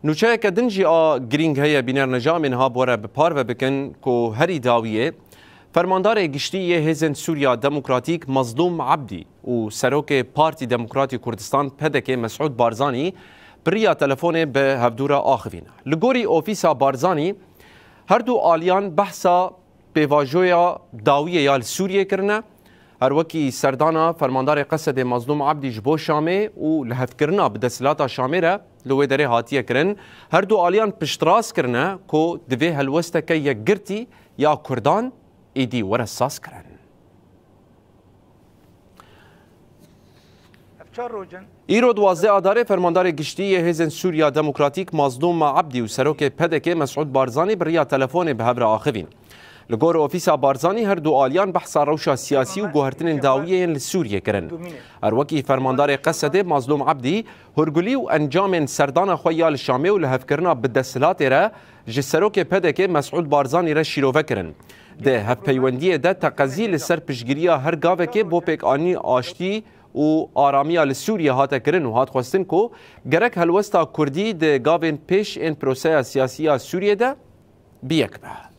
نوچه که دنجی گرینگ هیا بینر نجا منها بوره بپار و بکن که هری داویه فرماندار گشتی هزن سوریا دموکراتیک مظلوم عبدی و سروک پارتی دموکراتی کردستان پدک مسعود بارزانی بریا تلفون به هفدورا آخوین لگوری اوفیسا بارزانی هر دو آلیان بحثا به واجویا داویه یال سوریه کرنه هر وکی سردانا فرماندار قصد مظلوم عبدی جبو شامه و لحف کرنا بدسلاتا شامه را لوی داره هاتیه کرن هر دو آلیان پشتراس کرنه که دوی هلوسته که یک گرتی یا کردان ایدی ورساس کرن ایرو 12 آداره فرماندار گشتی هزن سوریا دموکراتیک مظلوم عبدی و سروک پدک مسعود بارزانی بریا تلفون به هبر آخوین لگور اوفیسا بارزانی هر دو آلیان بحثا روشا سیاسی و گوهرتن داویه لسوریه کرن هر وکی فرماندار قصد مظلوم عبدی هرگولی و انجام سردان خویال شامه و لحف کرنا بدستلات را جسروک پدک مسعود بارزانی را شیروه کرن ده هف پیوندیه ده تقضی لسر پشگیریا هر گاوه که بو پیک آنی آشتی و آرامیا لسوریه هاته کرن و هات خواستن که گرک هلوستا کردی ده گاوین پیش این پروسه سیاسی سوریه ده بیک به